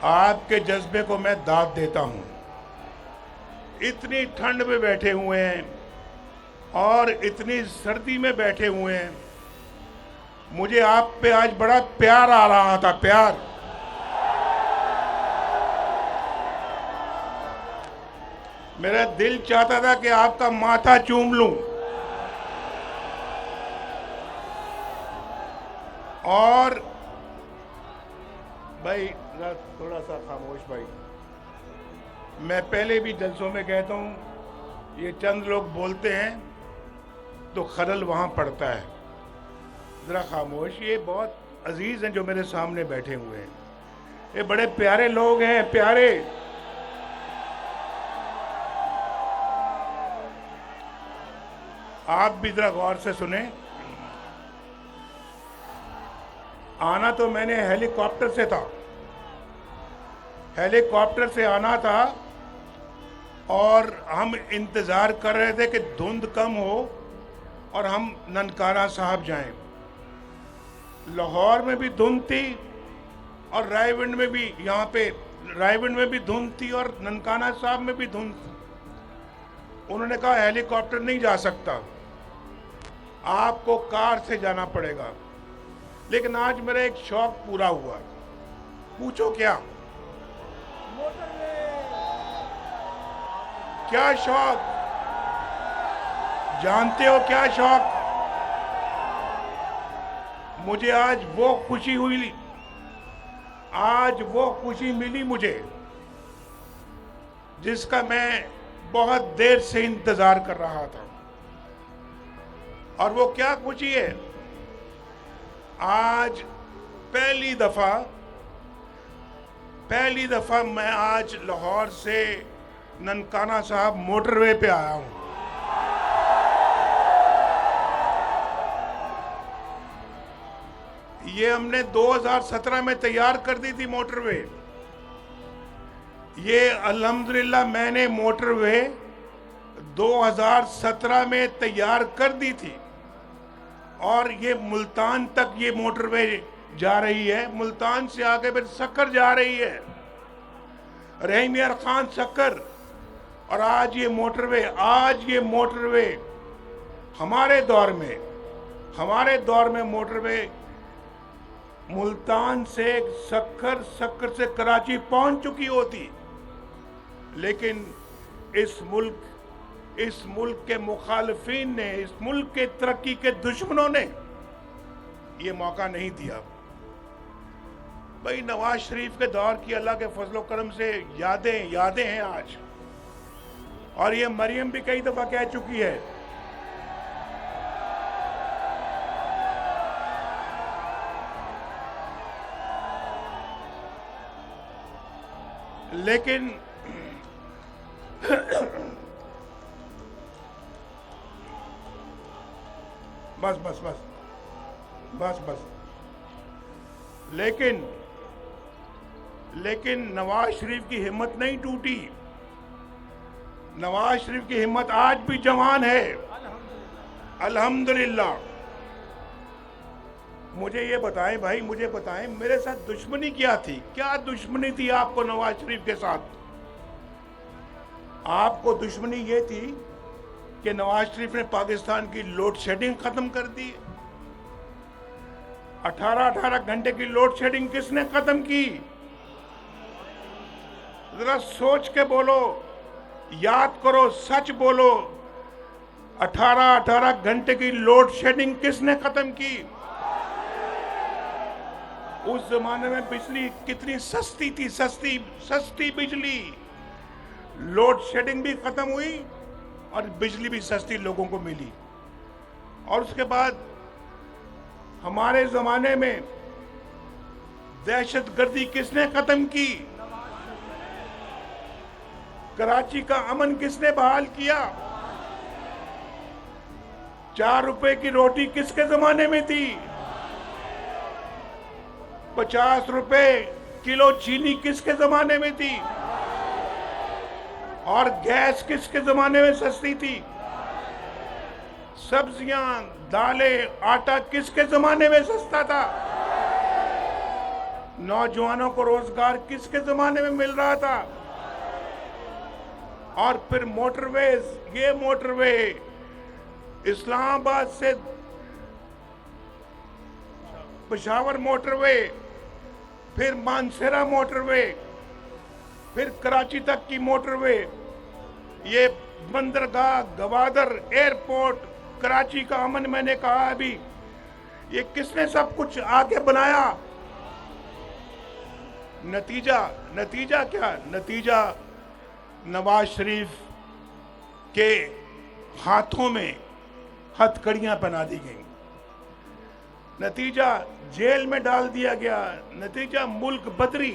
आपके जज्बे को मैं दाद देता हूं। इतनी ठंड में बैठे हुए हैं और इतनी सर्दी में बैठे हुए हैं, मुझे आप पे आज बड़ा प्यार आ रहा था, प्यार। मेरा दिल चाहता था कि आपका माथा चूम लूं। और भाई थोड़ा सा खामोश भाई। मैं पहले भी जलसों में कहता हूं, ये चंद लोग बोलते हैं तो खलल वहां पड़ता है। जरा खामोश। ये बहुत अजीज हैं जो मेरे सामने बैठे हुए हैं, ये बड़े प्यारे लोग हैं, प्यारे। आप भी जरा गौर से सुने। आना तो मैंने हेलीकॉप्टर से था, हेलीकॉप्टर से आना था और हम इंतज़ार कर रहे थे कि धुंध कम हो और हम ननकाना साहब जाएं। लाहौर में भी धुंध थी और रायविंड में भी, यहाँ पे रायविंड में भी धुंध थी और ननकाना साहब में भी धुंध थी। उन्होंने कहा हेलीकॉप्टर नहीं जा सकता, आपको कार से जाना पड़ेगा। लेकिन आज मेरा एक शौक पूरा हुआ। पूछो क्या? क्या शौक? जानते हो क्या शौक? मुझे आज वो खुशी हुई, आज वो खुशी मिली मुझे जिसका मैं बहुत देर से इंतजार कर रहा था। और वो क्या खुशी है? आज पहली दफा मैं आज लाहौर से ननकाना साहब मोटरवे पे आया हूं। ये हमने 2017 में तैयार कर दी थी मोटरवे। ये अल्हम्दुलिल्लाह मैंने मोटरवे 2017 में तैयार कर दी थी और ये मुल्तान तक ये मोटरवे जा रही है। मुल्तान से आगे फिर सक्कर जा रही है, रहीम यार खान सक्कर। और आज ये मोटरवे हमारे दौर में मोटरवे मुल्तान से सक्कर, सक्कर से कराची पहुंच चुकी होती। लेकिन इस मुल्क के मुखालिफिन ने, इस मुल्क के तरक्की के दुश्मनों ने ये मौका नहीं दिया। भाई नवाज शरीफ के दौर की अल्लाह के फजलो करम से यादें हैं आज। और ये मरियम भी कई दफा कह चुकी है, लेकिन बस लेकिन नवाज शरीफ की हिम्मत नहीं टूटी। नवाज शरीफ की हिम्मत आज भी जवान है, अल्हम्दुलिल्लाह। मुझे ये बताएं भाई, मुझे बताएं मेरे साथ दुश्मनी क्या थी? क्या दुश्मनी थी आपको नवाज शरीफ के साथ? आपको दुश्मनी ये थी कि नवाज शरीफ ने पाकिस्तान की लोड शेडिंग खत्म कर दी। 18 घंटे की लोड शेडिंग किसने खत्म की? जरा सोच के बोलो, याद करो, सच बोलो। 18 घंटे की लोड शेडिंग किसने खत्म की? उस जमाने में बिजली कितनी सस्ती थी, सस्ती बिजली। लोड शेडिंग भी खत्म हुई और बिजली भी सस्ती लोगों को मिली। और उसके बाद हमारे जमाने में दहशतगर्दी किसने खत्म की? कराची का अमन किसने बहाल किया? 4 रुपए की रोटी किसके जमाने में थी? 50 रुपए किलो चीनी किसके जमाने में थी? और गैस किसके जमाने में सस्ती थी? सब्जियां, दालें, आटा किसके जमाने में सस्ता था? नौजवानों को रोजगार किसके जमाने में मिल रहा था? और फिर मोटरवेज, ये मोटरवे इस्लामाबाद से पेशावर मोटरवे, फिर मानसेरा मोटरवे, फिर कराची तक की मोटरवे, ये बंदरगाह, गवादर एयरपोर्ट, कराची का अमन, मैंने कहा अभी, ये किसने सब कुछ आगे बनाया? नतीजा क्या? नतीजा नवाज शरीफ के हाथों में हथकड़ियां पहना दी गई, नतीजा जेल में डाल दिया गया, नतीजा मुल्क बदरी।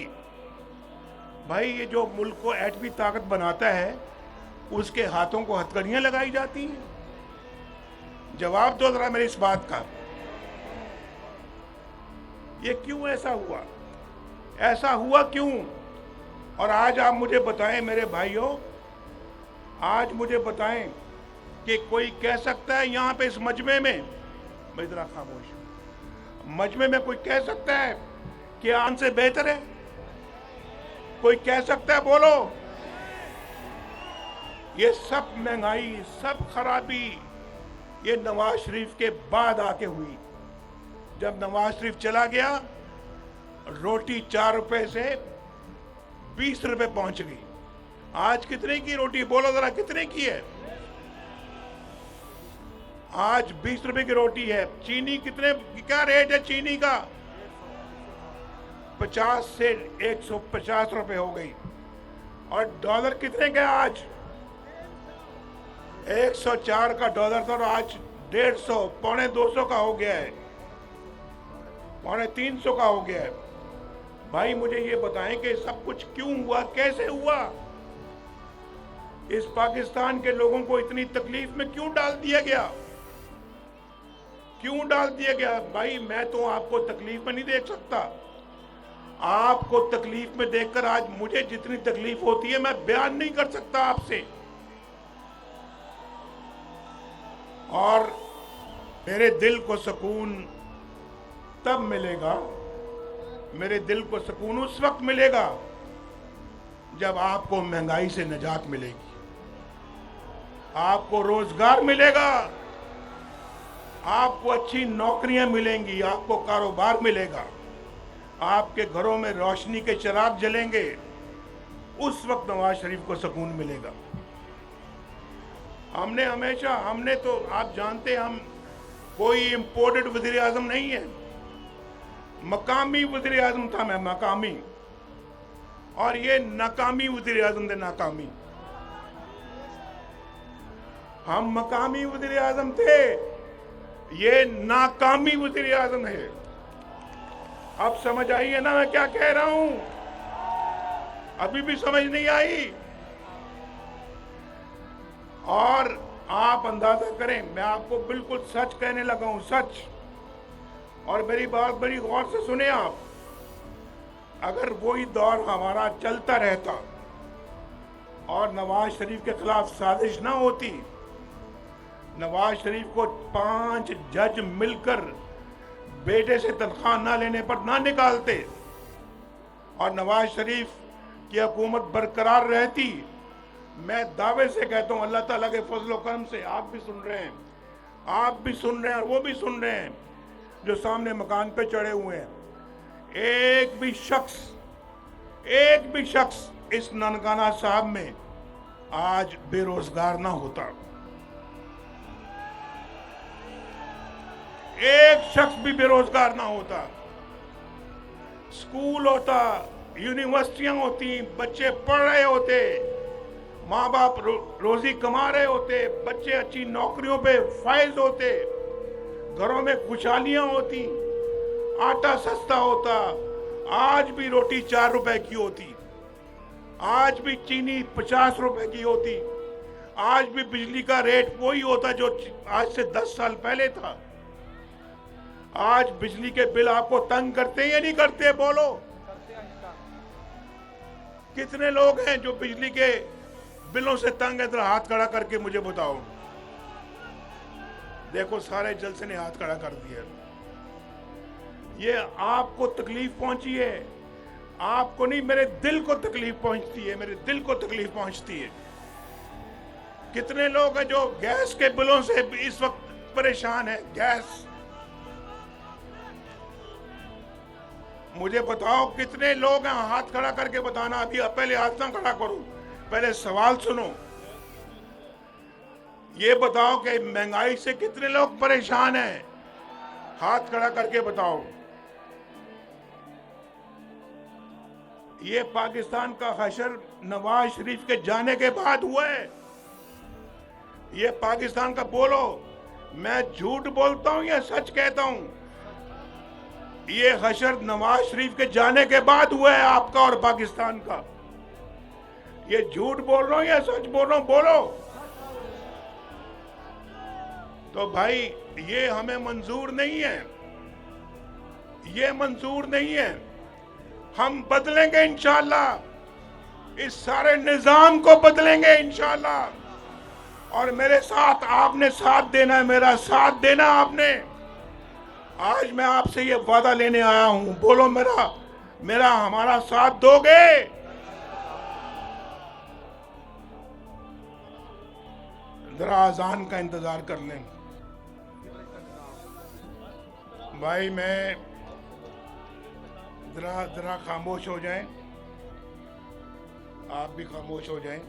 भाई, ये जो मुल्क को एटमी ताकत बनाता है उसके हाथों को हथकड़ियां लगाई जाती हैं। जवाब दो जरा मेरी इस बात का, ये क्यों ऐसा हुआ? ऐसा हुआ क्यों? और आज आप मुझे बताएं मेरे भाइयों, आज मुझे बताएं कि कोई कह सकता है यहां पे इस मजमे में, मैं जरा खामोश हूं, मजमे में कोई कह सकता है कि आन से बेहतर है? कोई कह सकता है? बोलो। ये सब महंगाई, सब खराबी ये नवाज शरीफ के बाद आके हुई। जब नवाज शरीफ चला गया, रोटी 4 रुपए से 20 रुपए पहुंच गई। आज कितने की रोटी? बोलो जरा, कितने की है? आज 20 रुपए की रोटी है। चीनी कितने, क्या रेट है चीनी का? 50 से 150 रुपए हो गई। और डॉलर कितने का आज? 104 का डॉलर था और आज 150, पौने 200 का हो गया है, पौने 300 का हो गया है। भाई, मुझे ये बताएं कि सब कुछ क्यों हुआ, कैसे हुआ? इस पाकिस्तान के लोगों को इतनी तकलीफ में क्यों डाल दिया गया? क्यों डाल दिया गया? भाई, मैं तो आपको तकलीफ में नहीं देख सकता। आपको तकलीफ में देखकर आज मुझे जितनी तकलीफ होती है मैं बयान नहीं कर सकता आपसे। और मेरे दिल को सुकून तब मिलेगा, मेरे दिल को सुकून उस वक्त मिलेगा जब आपको महंगाई से निजात मिलेगी, आपको रोजगार मिलेगा, आपको अच्छी नौकरियां मिलेंगी, आपको कारोबार मिलेगा, आपके घरों में रोशनी के चिराग जलेंगे। उस वक्त नवाज शरीफ को सुकून मिलेगा। हमने तो, आप जानते हैं, हम कोई इंपोर्टेड वजीर आजम नहीं है, मकामी वजीर आजम था मैं, मकामी। और ये नाकामी वजीर आजम थे, नाकामी। हम मकामी वजीर आजम थे, ये नाकामी वजीर आजम है। अब समझ आई है ना मैं क्या कह रहा हूं? अभी भी समझ नहीं आई? और आप अंदाजा करें, मैं आपको बिल्कुल सच कहने लगा हूं, सच। और मेरी बात बड़ी गौर से सुने आप। अगर वही दौर हमारा चलता रहता और नवाज शरीफ के खिलाफ साजिश ना होती, नवाज शरीफ को 5 जज मिलकर बेटे से तनख्वाह ना लेने पर ना निकालते और नवाज शरीफ की हुकूमत बरकरार रहती, मैं दावे से कहता हूं, अल्लाह ताला के फजल करम से, आप भी सुन रहे हैं, आप भी सुन रहे हैं और वो भी सुन रहे हैं जो सामने मकान पे चढ़े हुए हैं, एक भी शख्स इस ननकाना साहब में आज बेरोजगार ना होता। एक शख्स भी बेरोजगार ना होता। स्कूल होता, यूनिवर्सिटियां होती, बच्चे पढ़ रहे होते, माँ बाप रोजी कमा रहे होते, बच्चे अच्छी नौकरियों पे फायज होते, घरों में खुशहालियां होती, आटा सस्ता होता। आज भी रोटी 4 रुपए की होती, आज भी चीनी 50 रुपए की होती, आज भी बिजली का रेट वही होता जो आज से 10 साल पहले था। आज बिजली के बिल आपको तंग करते हैं या नहीं करते? बोलो, कितने लोग हैं जो बिजली के बिलों से तंग है? हाथ खड़ा करके मुझे बताओ। देखो, सारे जलसे ने हाथ खड़ा कर दिया। ये आपको तकलीफ पहुंची है, आपको नहीं, मेरे दिल को तकलीफ पहुंचती है, मेरे दिल को तकलीफ पहुंचती है। कितने लोग हैं जो गैस के बिलों से इस वक्त परेशान है। गैस, मुझे बताओ कितने लोग हैं, हाथ खड़ा करके बताना। अभी पहले हाथ ना खड़ा करो, पहले सवाल सुनो। ये बताओ कि महंगाई से कितने लोग परेशान हैं, हाथ खड़ा करके बताओ। ये पाकिस्तान का हशर नवाज शरीफ के जाने के बाद हुआ है। ये पाकिस्तान का, बोलो मैं झूठ बोलता हूं या सच कहता हूं? ये हशर नवाज शरीफ के जाने के बाद हुआ है, आपका और पाकिस्तान का। ये झूठ बोल रहा हूं या सच बोल रहा हूं? बोलो। तो भाई ये हमें मंजूर नहीं है, ये मंजूर नहीं है। हम बदलेंगे इंशाअल्लाह, इस सारे निजाम को बदलेंगे इंशाअल्लाह। और मेरे साथ आपने साथ देना है, मेरा साथ देना आपने। आज मैं आपसे ये वादा लेने आया हूं, बोलो मेरा हमारा साथ दोगे? जरा अजान का इंतजार कर लें भाई, मैं जरा खामोश हो जाएं, आप भी खामोश हो जाएं।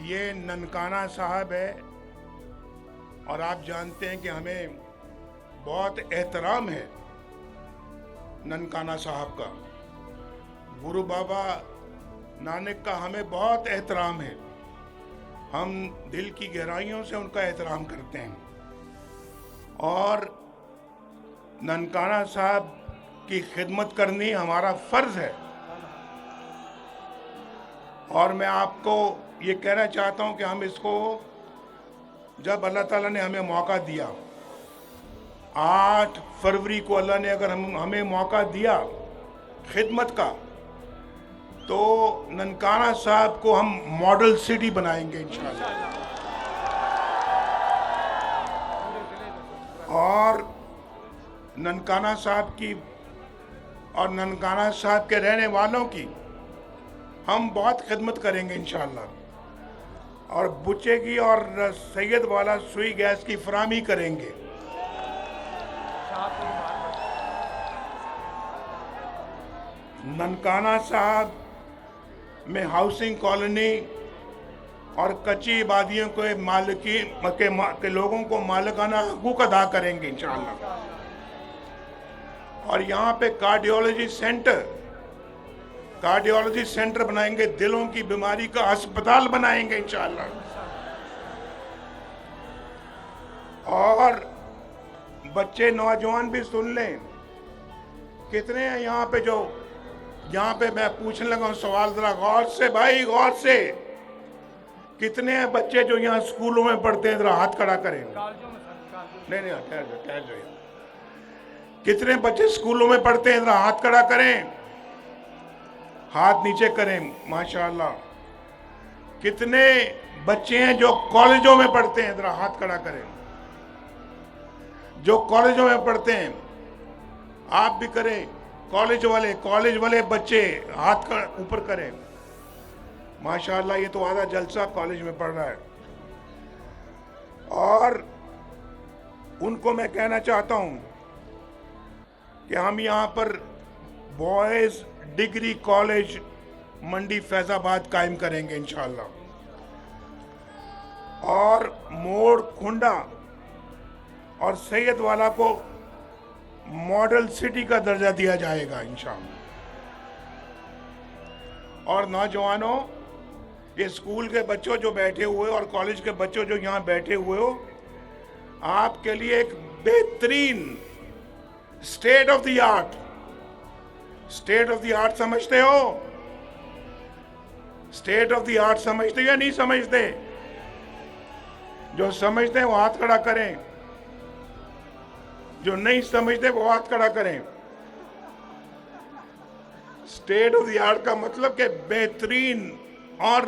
ये ननकाना साहब है और आप जानते हैं कि हमें बहुत एहतराम है ननकाना साहब का। गुरु बाबा नानक का हमें बहुत एहतराम है, हम दिल की गहराइयों से उनका एहतराम करते हैं। और ननकाना साहब की खिदमत करनी हमारा फर्ज है। और मैं आपको ये कहना चाहता हूं कि हम इसको, जब अल्लाह ताला ने हमें मौका दिया, 8 फरवरी को अल्लाह ने अगर हमें मौका दिया खिदमत का, तो ननकाना साहब को हम मॉडल सिटी बनाएंगे इंशाअल्लाह। और ननकाना साहब की और ननकाना साहब के रहने वालों की हम बहुत खिदमत करेंगे इंशाअल्लाह। और बुच्चे की और सैयद वाला सुई गैस की फराहमी करेंगे। ननकाना साहब में हाउसिंग कॉलोनी और कच्ची आबादियों के मालिकी के लोगों को मालिकाना हकूक अदा करेंगे इंशाअल्लाह। और यहाँ पे कार्डियोलॉजी सेंटर बनाएंगे, दिलों की बीमारी का अस्पताल बनाएंगे इंशाअल्लाह। और बच्चे नौजवान भी सुन लें, कितने हैं यहाँ पे मैं पूछने लगा हूँ सवाल, जरा गौर से भाई, गौर से। कितने हैं बच्चे जो यहाँ स्कूलों में पढ़ते हैं? जरा हाथ खड़ा करें। नहीं, ठहर जाइए। कितने बच्चे स्कूलों में पढ़ते हैं? जरा हाथ खड़ा करें, हाथ नीचे करें। माशाअल्लाह। कितने बच्चे हैं जो कॉलेजों में पढ़ते हैं? जरा हाथ खड़ा करें। जो कॉलेजों में पढ़ते हैं, आप भी करें। कॉलेज वाले बच्चे हाथ ऊपर करें। माशाअल्लाह, ये तो आधा जलसा कॉलेज में पढ़ रहा है। और उनको मैं कहना चाहता हूं कि हम यहाँ पर बॉयज डिग्री कॉलेज मंडी फैजाबाद कायम करेंगे इंशाअल्लाह। और मोड़ खुंडा और सैयद वाला को मॉडल सिटी का दर्जा दिया जाएगा इंशाअल्लाह। और नौजवानों, ये स्कूल के बच्चों जो बैठे हुए और कॉलेज के बच्चों जो यहाँ बैठे हुए हो, आपके लिए एक बेहतरीन स्टेट ऑफ द आर्ट समझते हो? स्टेट ऑफ द आर्ट समझते या नहीं समझते? जो समझते हैं वो हाथ खड़ा करें, जो नहीं समझते वो हाथ खड़ा करें। स्टेट ऑफ द आर्ट का मतलब कि बेहतरीन, और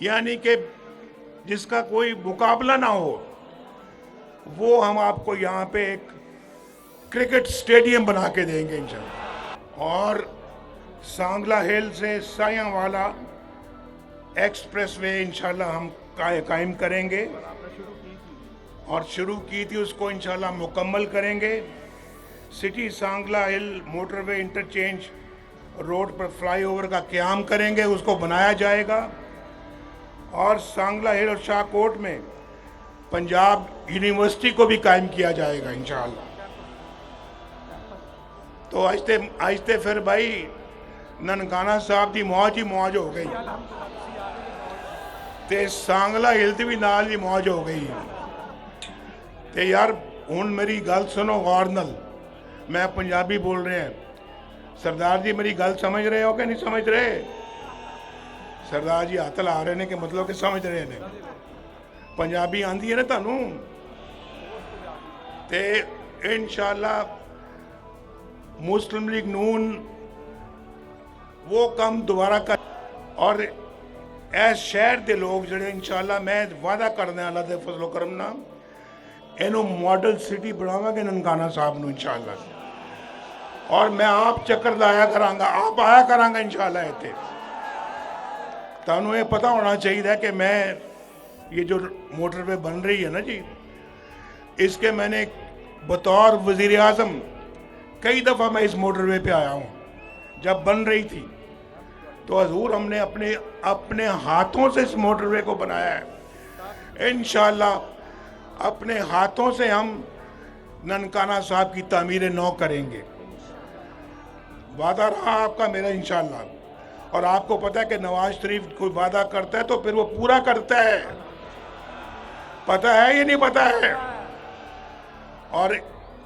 यानी कि जिसका कोई मुकाबला ना हो, वो हम आपको यहाँ पे एक क्रिकेट स्टेडियम बना के देंगे इंशाल्लाह। और सांगला हिल से सायांवाला एक्सप्रेसवे इंशाल्लाह हम कायम करेंगे, और शुरू की थी उसको इंशाल्लाह मुकम्मल करेंगे। सिटी सांगला हिल मोटरवे इंटरचेंज रोड पर फ्लाईओवर का क़याम करेंगे, उसको बनाया जाएगा। और सांगला हिल और शाहकोट में पंजाब यूनिवर्सिटी को भी कायम किया जाएगा इंशाल्लाह। तो आहिस्ते आहिस्ते फिर भाई ननकाना साहब की मौज ही मौज हो गई, ते सांगला हिल की भी नाल ही मौज हो गई। ते यार हुण मेरी गल सुनो गौर नाल, मैं पंजाबी बोल रहे हैं। सरदार जी मेरी गल समझ रहे हो कि नहीं समझ रहे? सरदार जी हत्थ ला रहे हैं कि मतलब कि समझ रहे हैं। पंजाबी आंदी है ना तुहानू? ते इंशाल्लाह मुस्लिम लीग नून वो काम दोबारा कर, और इस शहर के लोग जड़े इंशाल्लाह मैं वादा करने अल्लाह दे फजलो करम नाल इनू मॉडल सिटी बनावांगे ननकाना साहब नू इंशाल्लाह। और मैं आप चक्कर लाया करांगा, आप आया करांगा इंशाल्लाह। इत्थे तुहानू ये पता होना चाहिए कि मैं ये जो मोटरवे बन रही है ना जी, इसके मैंने बतौर वज़ीर आज़म कई दफ़ा मैं इस मोटरवे पे आया हूँ। जब बन रही थी तो हजूर हमने अपने अपने हाथों से इस मोटरवे को बनाया है। इंशाल्लाह अपने हाथों से हम ननकाना साहब की तामीर नौ करेंगे, वादा रहा आपका मेरा इंशाल्लाह। और आपको पता है कि नवाज शरीफ कोई वादा करता है तो फिर वो पूरा करता है, पता है ये नहीं पता है? और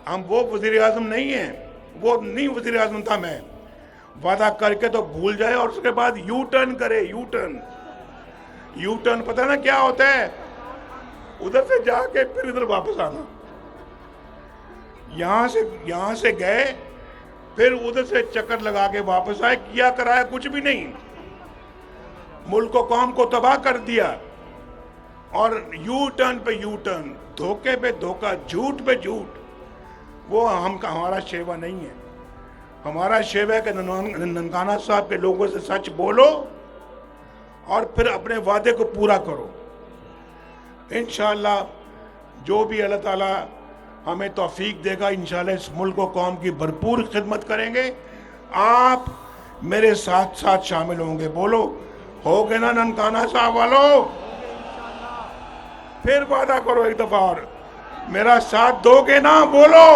हम वो वज़ीर आज़म नहीं हैं, वो नहीं वज़ीर आज़म था मैं। वादा करके तो भूल जाए और उसके बाद यू टर्न करे। यू टर्न पता ना क्या होता है? उधर से जाके फिर इधर वापस आना। यहां से गए फिर उधर से चक्कर लगा के वापस आए, किया कराया कुछ भी नहीं, मुल्क को कौम को तबाह कर दिया। और यू टर्न पे यू टर्न, धोखे पे धोखा, झूठ पे झूठ, वो हमारा शेवा नहीं है। हमारा शेवा है कि ननकाना साहब के लोगों से सच बोलो और फिर अपने वादे को पूरा करो। इंशाल्लाह जो भी अल्लाह ताला हमें तौफीक देगा, इंशाल्लाह इस मुल्क को कौम की भरपूर खिदमत करेंगे। आप मेरे साथ साथ शामिल होंगे। बोलो होगे ना ननकाना साहब वालों? फिर वादा करो एक दफा और, मेरा साथ दोगे ना? बोलो।